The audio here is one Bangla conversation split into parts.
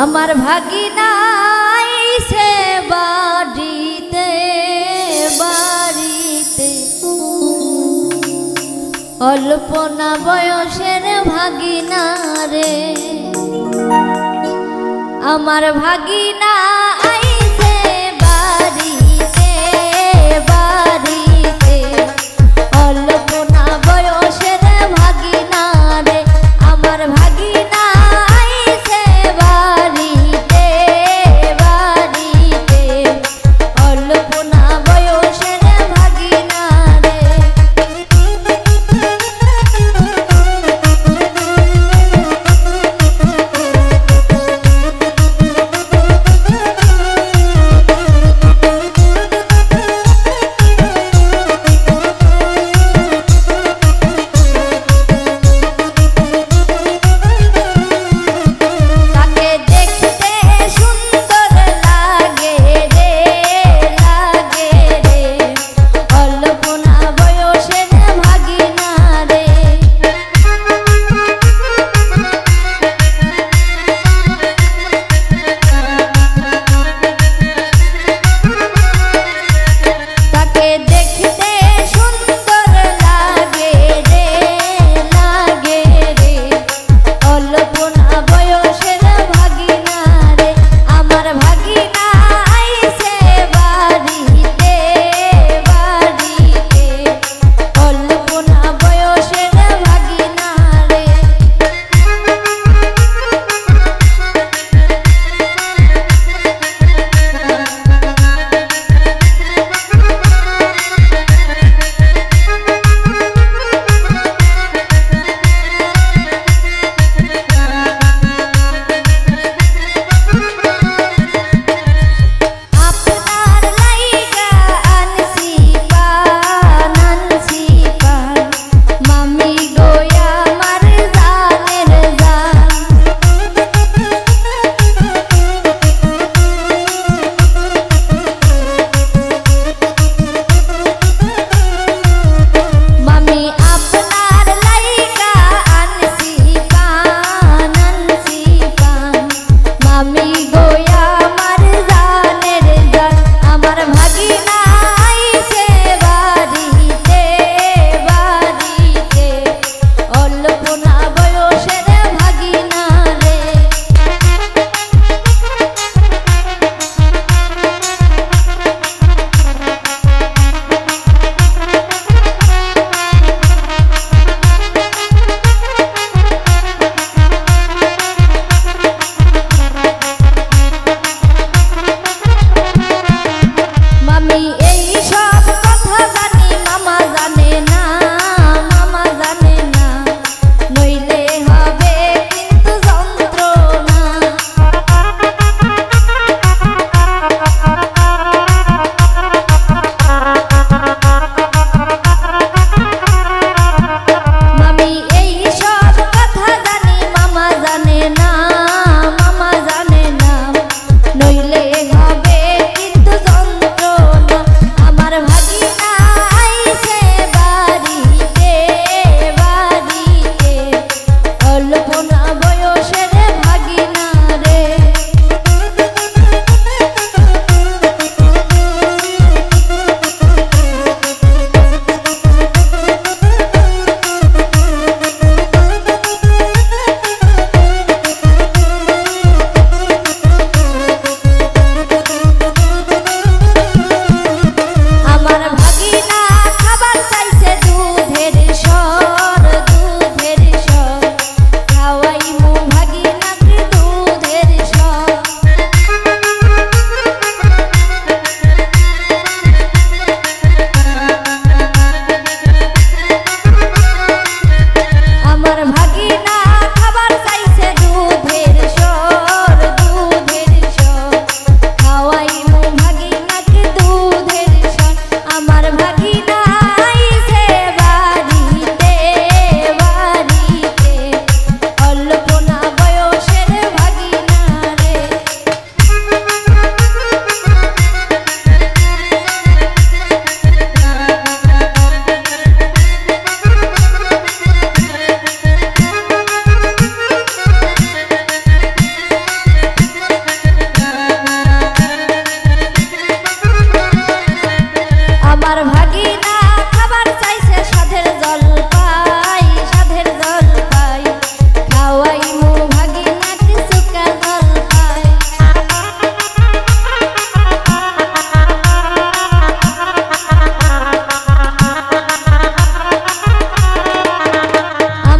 আমার ভাগিনা আইছে বাড়িতে বাড়িতে, অল্প না বয়সের ভাগিনা রে। আমার ভাগিনা আইছে বাড়িতে বাড়িতে, অল্প না বয়সের ভাগিনা রে। আমার ভাগিনা আইছে বাড়িতে বাড়িতে, অল্প না বয়সের ভাগিনা রে।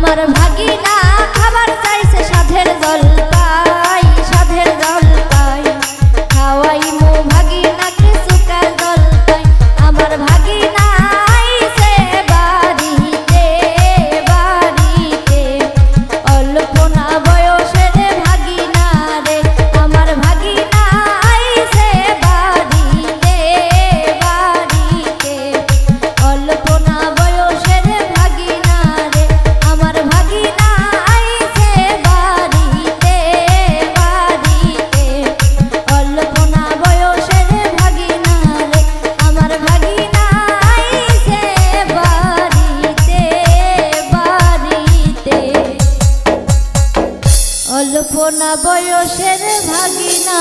আমার ভাগিনা খাবার চাইছে সাধের জলপাই, সাধের জলপাই খাওয়াই মো ভাগিনাকে সুকার জলপাই। আমার ভাগিনা আইছে বাড়িতে, বাড়িতে অল্প না বয়সের ভাগিনা রে। আমার ভাগিনা আইছে বাড়িতে, বাড়িতে অল্প না বয়সের ভাগিনা রে। আমার ভাগিনা আইছে বাড়িতে, বাড়িতে অল্প না বয়সের ভাগিনা রে। আমার ভাগিনা আইছে বাড়িতে, বাড়িতে অল্প না বয়সের ভাগিনা।